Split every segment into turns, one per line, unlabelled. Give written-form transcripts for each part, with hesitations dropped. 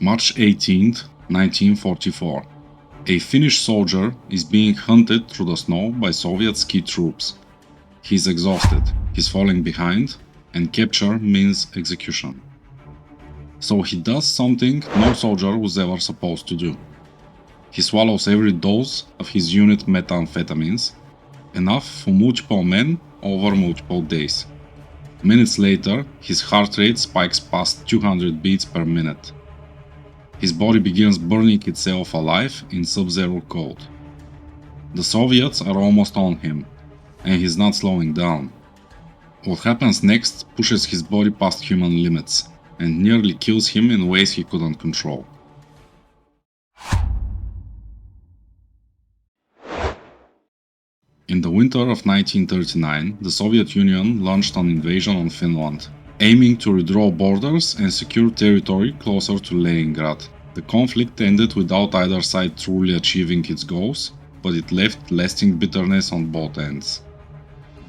March 18, 1944. A Finnish soldier is being hunted through the snow by Soviet ski troops. He is exhausted, he's falling behind, and capture means execution. So he does something no soldier was ever supposed to do. He swallows every dose of his unit methamphetamines, enough for multiple men over multiple days. Minutes later, his heart rate spikes past 200 beats per minute. His body begins burning itself alive in sub-zero cold. The Soviets are almost on him, and he's not slowing down. What happens next pushes his body past human limits, and nearly kills him in ways he couldn't control. In the winter of 1939, the Soviet Union launched an invasion on Finland, aiming to redraw borders and secure territory closer to Leningrad. The conflict ended without either side truly achieving its goals, but it left lasting bitterness on both ends.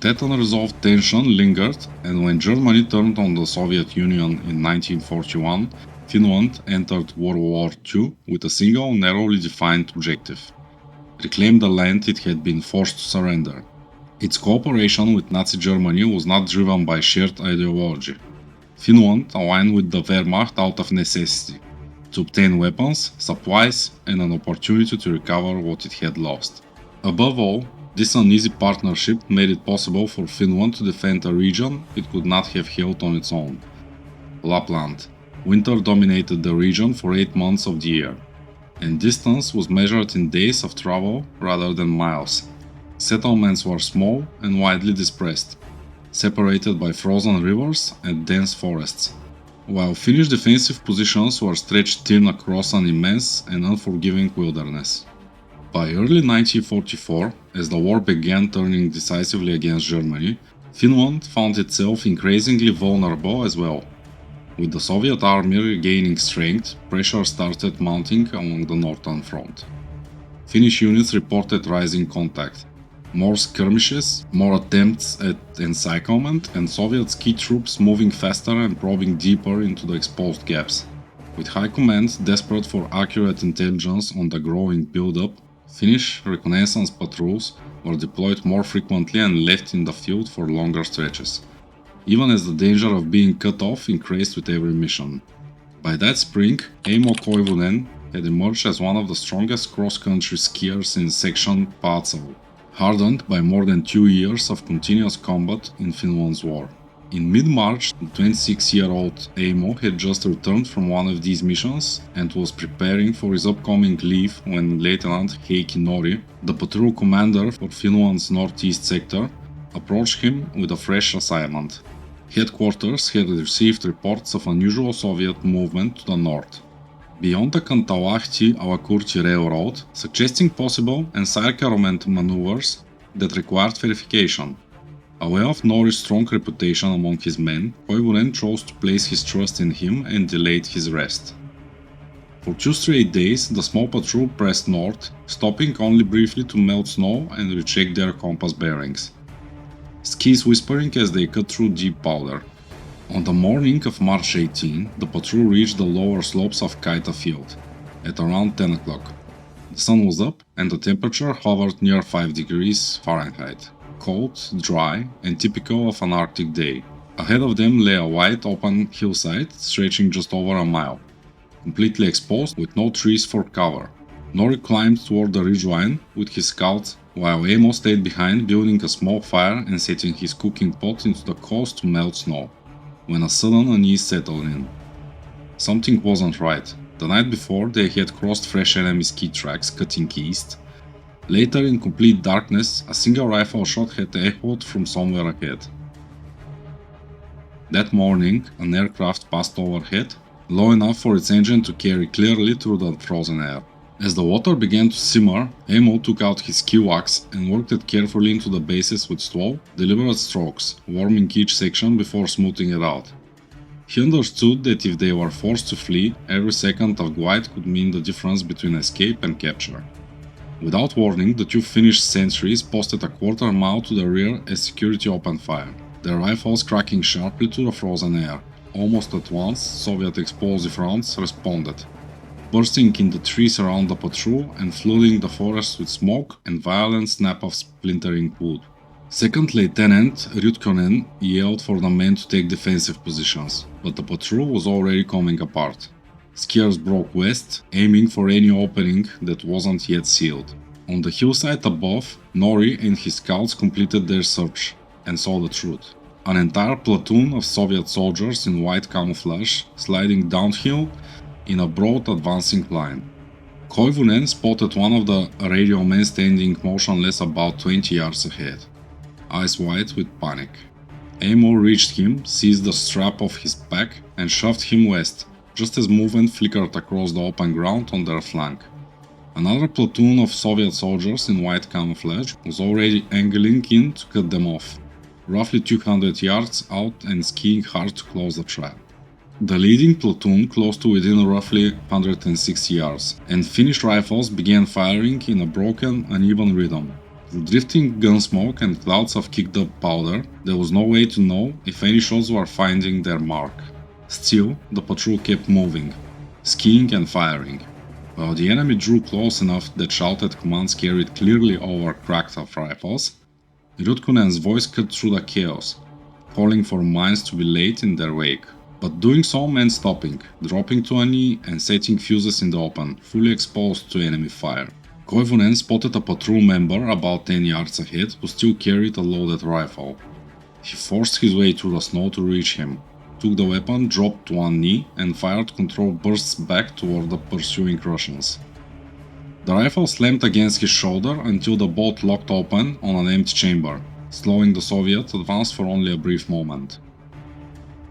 That unresolved tension lingered, and when Germany turned on the Soviet Union in 1941, Finland entered World War II with a single narrowly defined objective: reclaim the land it had been forced to surrender. Its cooperation with Nazi Germany was not driven by shared ideology. Finland aligned with the Wehrmacht out of necessity, to obtain weapons, supplies, and an opportunity to recover what it had lost. Above all, this uneasy partnership made it possible for Finland to defend a region it could not have held on its own. Lapland. Winter dominated the region for 8 months of the year, and distance was measured in days of travel rather than miles. Settlements were small and widely dispersed, separated by frozen rivers and dense forests, while Finnish defensive positions were stretched thin across an immense and unforgiving wilderness. By early 1944, as the war began turning decisively against Germany, Finland found itself increasingly vulnerable as well. With the Soviet army regaining strength, pressure started mounting along the northern front. Finnish units reported rising contact, more skirmishes, more attempts at encirclement, and Soviet ski troops moving faster and probing deeper into the exposed gaps. With High Command desperate for accurate intelligence on the growing build-up, Finnish reconnaissance patrols were deployed more frequently and left in the field for longer stretches, even as the danger of being cut off increased with every mission. By that spring, Aimo Koivunen had emerged as one of the strongest cross-country skiers in section Patsal, hardened by more than 2 years of continuous combat in Finland's war. In mid-March, the 26-year-old Aimo had just returned from one of these missions and was preparing for his upcoming leave when Lieutenant Heikki Nori, the patrol commander for Finland's northeast sector, approached him with a fresh assignment. Headquarters had received reports of unusual Soviet movement to the north, beyond the Kantalahti-Alakurti railroad, suggesting possible encirclement maneuvers that required verification. Aware of Nori's strong reputation among his men, Koivunen chose to place his trust in him and delayed his rest. For 2 straight days, the small patrol pressed north, stopping only briefly to melt snow and recheck their compass bearings, skis whispering as they cut through deep powder. On the morning of March 18, the patrol reached the lower slopes of Kaita Field at around 10 o'clock. The sun was up and the temperature hovered near 5 degrees Fahrenheit, cold, dry, and typical of an Arctic day. Ahead of them lay a wide open hillside stretching just over a mile, completely exposed with no trees for cover. Nori climbed toward the ridgeline with his scouts, while Aimo stayed behind building a small fire and setting his cooking pot into the coals to melt snow, when a sudden unease settled in. Something wasn't right. The night before, they had crossed fresh enemy ski tracks cutting east. Later, in complete darkness, a single rifle shot had echoed from somewhere ahead. That morning, an aircraft passed overhead, low enough for its engine to carry clearly through the frozen air. As the water began to simmer, Aimo took out his ski axe and worked it carefully into the bases with slow, deliberate strokes, warming each section before smoothing it out. He understood that if they were forced to flee, every second of glide could mean the difference between escape and capture. Without warning, the 2 Finnish sentries posted a quarter mile to the rear as security opened fire, their rifles cracking sharply to the frozen air. Almost at once, Soviet explosive rounds responded, bursting in the trees around the patrol and flooding the forest with smoke and violent snap of splintering wood. Second Lieutenant Ryutkonen yelled for the men to take defensive positions, but the patrol was already coming apart. Skiers broke west, aiming for any opening that wasn't yet sealed. On the hillside above, Nori and his scouts completed their search and saw the truth. An entire platoon of Soviet soldiers in white camouflage sliding downhill in a broad advancing line. Koivunen spotted one of the radio men standing motionless about 20 yards ahead, eyes wide with panic. Aimo reached him, seized the strap of his pack and shoved him west, just as movement flickered across the open ground on their flank. Another platoon of Soviet soldiers in white camouflage was already angling in to cut them off, roughly 200 yards out and skiing hard to close the trap. The leading platoon close to within roughly 160 yards, and Finnish rifles began firing in a broken, uneven rhythm. Through drifting gun smoke and clouds of kicked-up powder, there was no way to know if any shots were finding their mark. Still, the patrol kept moving, skiing and firing. While the enemy drew close enough that shouted commands carried clearly over cracked-off rifles, Ryutkonen's voice cut through the chaos, calling for mines to be laid in their wake. But doing so meant stopping, dropping to a knee and setting fuses in the open, fully exposed to enemy fire. Koivunen spotted a patrol member about 10 yards ahead who still carried a loaded rifle. He forced his way through the snow to reach him, took the weapon, dropped to one knee and fired controlled bursts back toward the pursuing Russians. The rifle slammed against his shoulder until the bolt locked open on an empty chamber, slowing the Soviet advance for only a brief moment.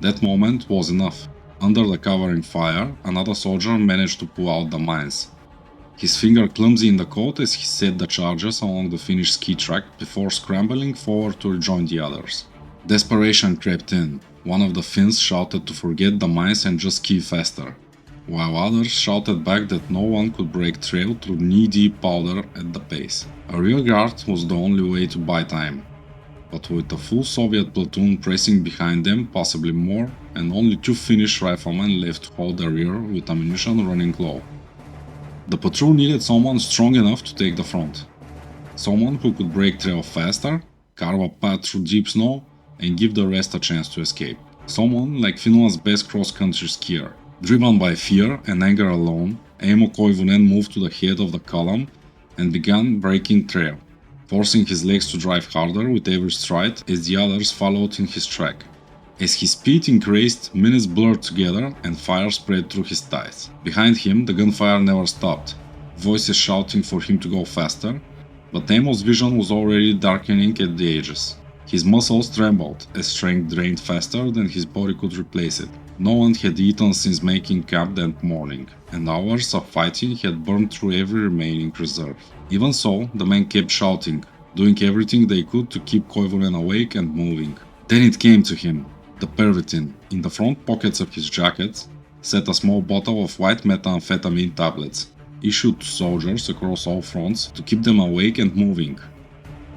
That moment was enough. Under the covering fire, another soldier managed to pull out the mines. His finger clumsy in the code as he set the charges along the Finnish ski track before scrambling forward to rejoin the others. Desperation crept in. One of the Finns shouted to forget the mines and just ski faster, while others shouted back that no one could break trail through knee-deep powder at the pace. A rear guard was the only way to buy time. But with a full Soviet platoon pressing behind them, possibly more, and only 2 Finnish riflemen left to hold the rear with ammunition running low. The patrol needed someone strong enough to take the front. Someone who could break trail faster, carve a path through deep snow, and give the rest a chance to escape. Someone like Finland's best cross-country skier. Driven by fear and anger alone, Aimo Koivunen moved to the head of the column and began breaking trail, forcing his legs to drive harder with every stride as the others followed in his track. As his speed increased, minutes blurred together and fire spread through his thighs. Behind him, the gunfire never stopped, voices shouting for him to go faster, but Aimo's vision was already darkening at the edges. His muscles trembled as strength drained faster than his body could replace it. No one had eaten since making camp that morning, and hours of fighting had burned through every remaining reserve. Even so, the men kept shouting, doing everything they could to keep Koivunen awake and moving. Then it came to him. The Pervitin, in the front pockets of his jacket, sat a small bottle of white methamphetamine tablets, issued to soldiers across all fronts to keep them awake and moving.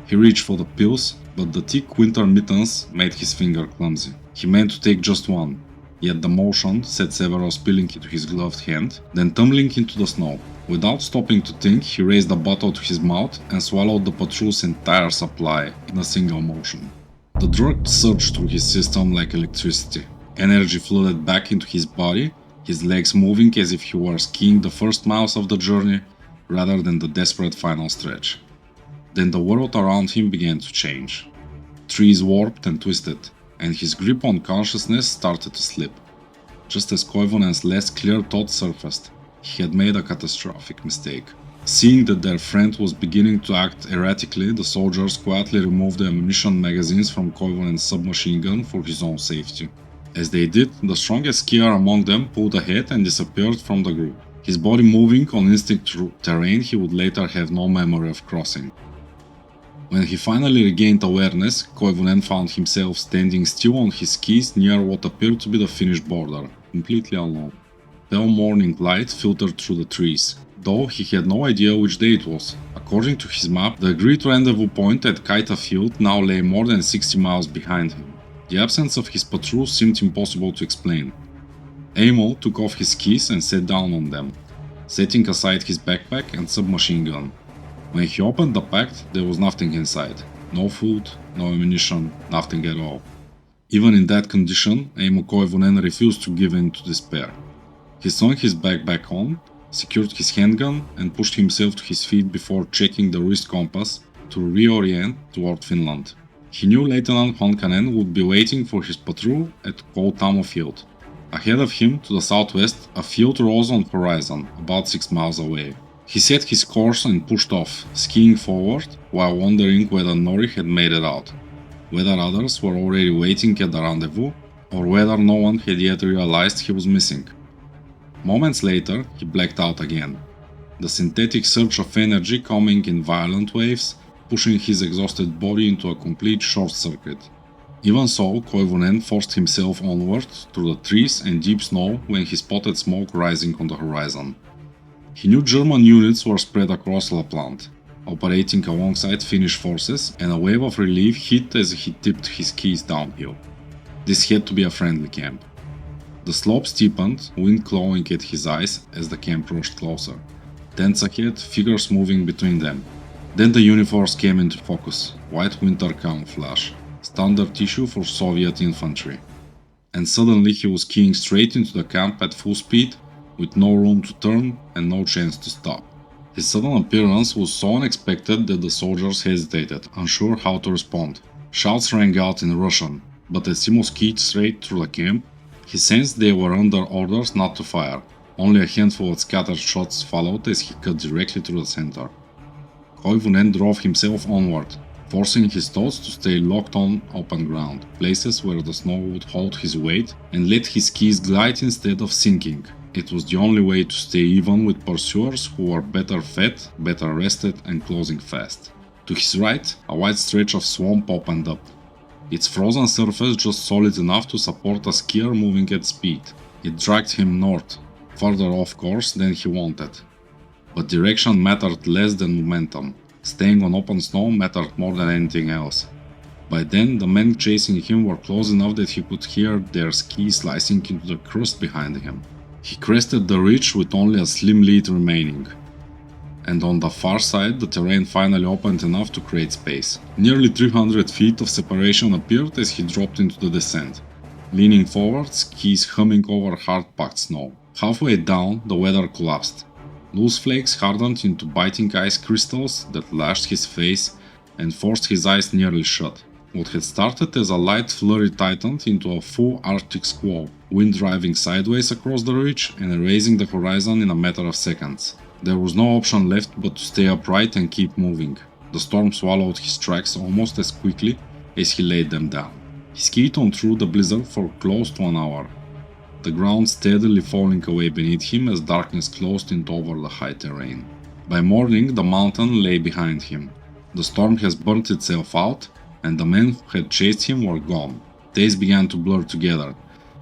He reached for the pills, but the thick winter mittens made his finger clumsy. He meant to take just one, yet the motion set several spilling into his gloved hand, then tumbling into the snow. Without stopping to think, he raised the bottle to his mouth and swallowed the patrol's entire supply in a single motion. The drug surged through his system like electricity. Energy flooded back into his body, his legs moving as if he were skiing the first miles of the journey rather than the desperate final stretch. Then the world around him began to change. Trees warped and twisted, and his grip on consciousness started to slip. Just as Koivunen's less clear thought surfaced, he had made a catastrophic mistake. Seeing that their friend was beginning to act erratically, the soldiers quietly removed the ammunition magazines from Koivunen's submachine gun for his own safety. As they did, the strongest skier among them pulled ahead and disappeared from the group, his body moving on instinct through terrain he would later have no memory of crossing. When he finally regained awareness, Koivunen found himself standing still on his skis near what appeared to be the Finnish border, completely alone. Pale morning light filtered through the trees, though he had no idea which day it was. According to his map, the agreed rendezvous point at Kaita Field now lay more than 60 miles behind him. The absence of his patrol seemed impossible to explain. Aimo took off his skis and sat down on them. setting aside his backpack and submachine gun. When he opened the pack, there was nothing inside. No food, no ammunition, nothing at all. Even in that condition, Aimo Koivunen refused to give in to despair. He swung his backpack on, secured his handgun, and pushed himself to his feet before checking the wrist compass to reorient toward Finland. He knew Lieutenant Honkanen would be waiting for his patrol at Minefield. Ahead of him, to the southwest, a field rose on the horizon, about 6 miles away. He set his course and pushed off, skiing forward, while wondering whether Nori had made it out, whether others were already waiting at the rendezvous, or whether no one had yet realized he was missing. Moments later, he blacked out again, the synthetic surge of energy coming in violent waves, pushing his exhausted body into a complete short circuit. Even so, Koivunen forced himself onward through the trees and deep snow when he spotted smoke rising on the horizon. He knew German units were spread across Lapland, operating alongside Finnish forces, and a wave of relief hit as he tipped his skis downhill. This had to be a friendly camp. The slope steepened, wind clawing at his eyes as the camp rushed closer. Tents ahead, figures moving between them. Then the uniforms came into focus, white winter camouflage, standard tissue for Soviet infantry. And suddenly he was skiing straight into the camp at full speed, with no room to turn and no chance to stop. His sudden appearance was so unexpected that the soldiers hesitated, unsure how to respond. Shouts rang out in Russian, but as Simo skied straight through the camp, he sensed they were under orders not to fire. Only a handful of scattered shots followed as he cut directly through the center. Koivunen drove himself onward, forcing his thoughts to stay locked on open ground, places where the snow would hold his weight, and let his skis glide instead of sinking. It was the only way to stay even with pursuers who were better fed, better rested, and closing fast. To his right, a wide stretch of swamp opened up, its frozen surface just solid enough to support a skier moving at speed. It dragged him north, further off course than he wanted. But direction mattered less than momentum. Staying on open snow mattered more than anything else. By then, the men chasing him were close enough that he could hear their skis slicing into the crust behind him. He crested the ridge with only a slim lead remaining. And on the far side, the terrain finally opened enough to create space. Nearly 300 feet of separation appeared as he dropped into the descent, leaning forward, skis humming over hard-packed snow. Halfway down, the weather collapsed. Loose flakes hardened into biting ice crystals that lashed his face and forced his eyes nearly shut. What had started as a light flurry tightened into a full Arctic squall, wind driving sideways across the ridge and erasing the horizon in a matter of seconds. There was no option left but to stay upright and keep moving. The storm swallowed his tracks almost as quickly as he laid them down. He skied on through the blizzard for close to an hour, the ground steadily falling away beneath him as darkness closed in over the high terrain. By morning, the mountain lay behind him. The storm has burnt itself out, and the men who had chased him were gone. Days began to blur together,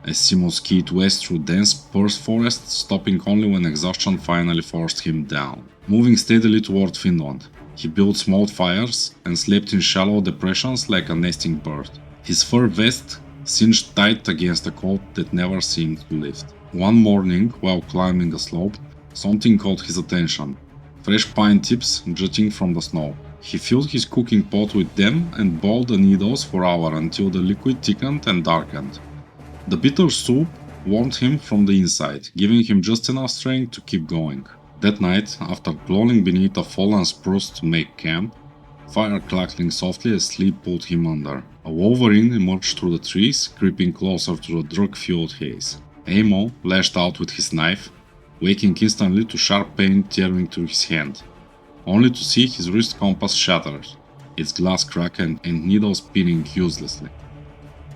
as Simo skied west through dense spruce forest, stopping only when exhaustion finally forced him down. Moving steadily toward Finland, he built small fires and slept in shallow depressions like a nesting bird. His fur vest singed tight against a cold that never seemed to lift. One morning, while climbing a slope, something caught his attention. Fresh pine tips jutting from the snow. He filled his cooking pot with them and boiled the needles for hours until the liquid thickened and darkened. The bitter soup warmed him from the inside, giving him just enough strength to keep going. That night, after crawling beneath a fallen spruce to make camp, fire crackling softly as sleep pulled him under, a wolverine emerged through the trees, creeping closer to the drug-fueled haze. Aimo lashed out with his knife, waking instantly to sharp pain tearing through his hand, only to see his wrist compass shattered, its glass crack and needle spinning uselessly.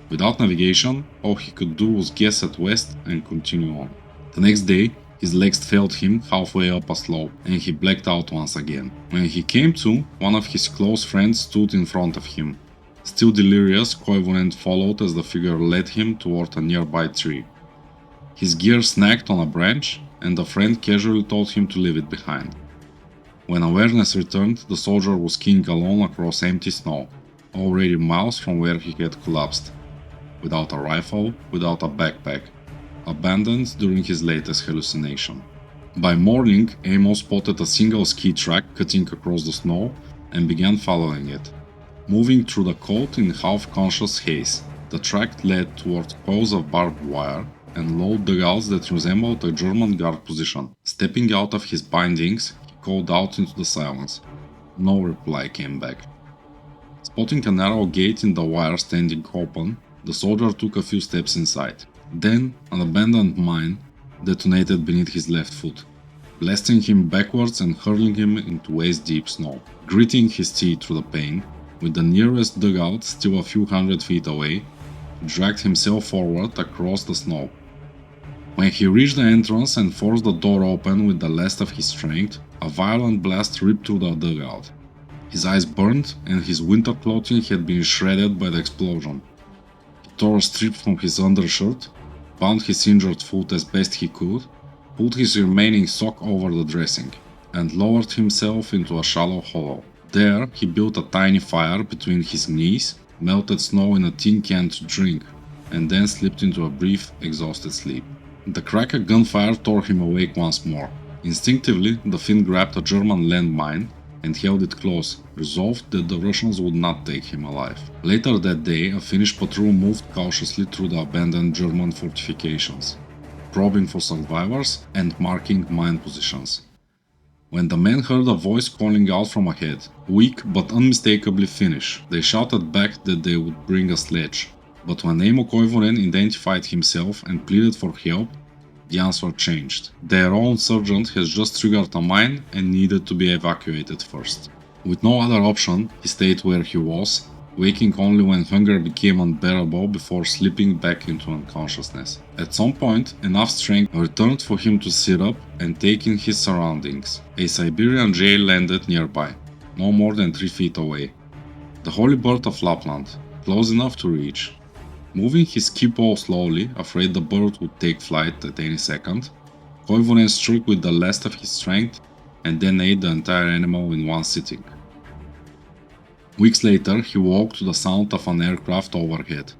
Without navigation, all he could do was guess at west and continue on. The next day, his legs failed him halfway up a slope, and he blacked out once again. When he came to, one of his close friends stood in front of him. Still delirious, Koivunen followed as the figure led him toward a nearby tree. His gear snagged on a branch, and the friend casually told him to leave it behind. When awareness returned, the soldier was skiing alone across empty snow, already miles from where he had collapsed. Without a rifle, without a backpack, abandoned during his latest hallucination. By morning, Aimo spotted a single ski track cutting across the snow and began following it. Moving through the cold in half-conscious haze, the track led towards coils of barbed wire and low dugouts that resembled a German guard position. Stepping out of his bindings, he called out into the silence. No reply came back. Spotting a narrow gate in the wire standing open, the soldier took a few steps inside. Then, an abandoned mine detonated beneath his left foot, blasting him backwards and hurling him into waist-deep snow. Gritting his teeth through the pain, with the nearest dugout still a few hundred feet away, he dragged himself forward across the snow. When he reached the entrance and forced the door open with the last of his strength, a violent blast ripped through the dugout. His eyes burned and his winter clothing had been shredded by the explosion. He tore a strip from his undershirt, bound his injured foot as best he could, pulled his remaining sock over the dressing, and lowered himself into a shallow hollow. There, he built a tiny fire between his knees, melted snow in a tin can to drink, and then slipped into a brief, exhausted sleep. The crack of gunfire tore him awake once more. Instinctively, the Finn grabbed a German landmine and held it close, resolved that the Russians would not take him alive. Later that day, a Finnish patrol moved cautiously through the abandoned German fortifications, probing for survivors and marking mine positions. When the men heard a voice calling out from ahead, weak but unmistakably Finnish, they shouted back that they would bring a sledge. But when Aimo Koivunen identified himself and pleaded for help, the answer changed. Their own sergeant has just triggered a mine and needed to be evacuated first. With no other option, he stayed where he was, waking only when hunger became unbearable before slipping back into unconsciousness. At some point, enough strength returned for him to sit up and take in his surroundings. A Siberian jail landed nearby, no more than 3 feet away. The holy bird of Lapland, close enough to reach. Moving his ski pole slowly, afraid the bird would take flight at any second, Koivunen struck with the last of his strength and then ate the entire animal in one sitting. Weeks later, he woke to the sound of an aircraft overhead.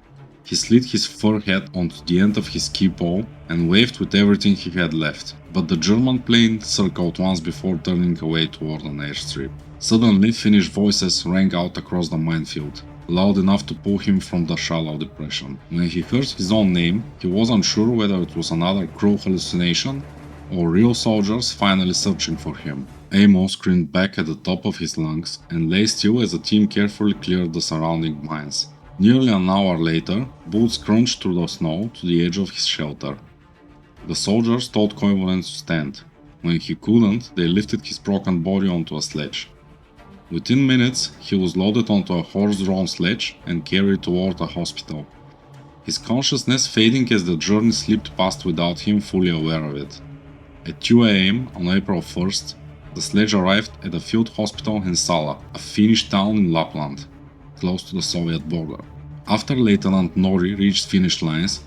He slid his fur hat onto the end of his ski pole and waved with everything he had left, but the German plane circled once before turning away toward an airstrip. Suddenly, Finnish voices rang out across the minefield, loud enough to pull him from the shallow depression. When he heard his own name, he wasn't sure whether it was another cruel hallucination or real soldiers finally searching for him. Aimo screamed back at the top of his lungs and lay still as the team carefully cleared the surrounding mines. Nearly an hour later, bullets crunched through the snow to the edge of his shelter. The soldiers told Koivunen to stand. When he couldn't, they lifted his broken body onto a sledge. Within minutes, he was loaded onto a horse-drawn sledge and carried toward a hospital, his consciousness fading as the journey slipped past without him fully aware of it. At 2 a.m. on April 1st, the sledge arrived at the field hospital in Sala, a Finnish town in Lapland, close to the Soviet border. After Lieutenant Nori reached Finnish lines,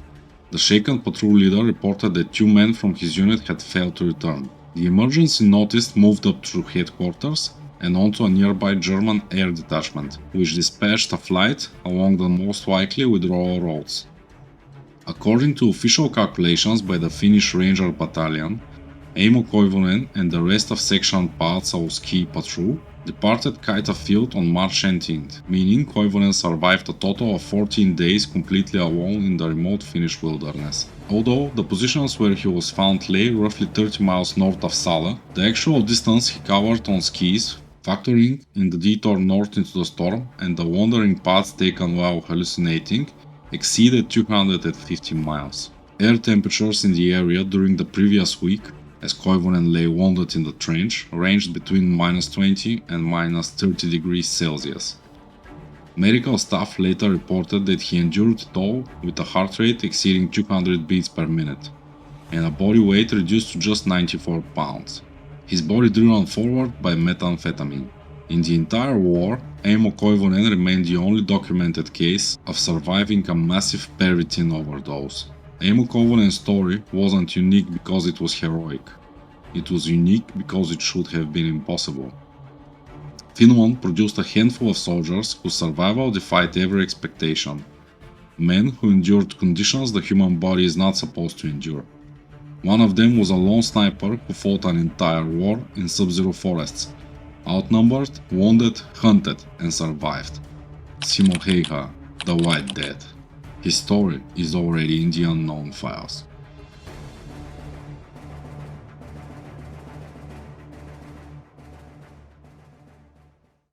the shaken patrol leader reported that 2 men from his unit had failed to return. The emergency notice moved up through headquarters and onto a nearby German air detachment, which dispatched a flight along the most likely withdrawal roads. According to official calculations by the Finnish Ranger Battalion, Aimo Koivunen and the rest of Section Paatsaus ski patrol departed Kaita Field on March 18th, meaning Koivunen survived a total of 14 days completely alone in the remote Finnish wilderness. Although the positions where he was found lay roughly 30 miles north of Sala, the actual distance he covered on skis, factoring in the detour north into the storm and the wandering paths taken while hallucinating, exceeded 250 miles. Air temperatures in the area during the previous week, as Koivunen lay wounded in the trench, ranged between -20 and -30 degrees Celsius. Medical staff later reported that he endured it all with a heart rate exceeding 200 beats per minute, and a body weight reduced to just 94 pounds. His body driven forward by methamphetamine. In the entire war, Aimo Koivunen remained the only documented case of surviving a massive Pervitin overdose. Aimo Koivunen's story wasn't unique because it was heroic. It was unique because it should have been impossible. Finland produced a handful of soldiers whose survival defied every expectation. Men who endured conditions the human body is not supposed to endure. One of them was a lone sniper who fought an entire war in sub-zero forests, outnumbered, wounded, hunted, and survived. Simo Heiha, the White Dead. His story is already in the unknown files.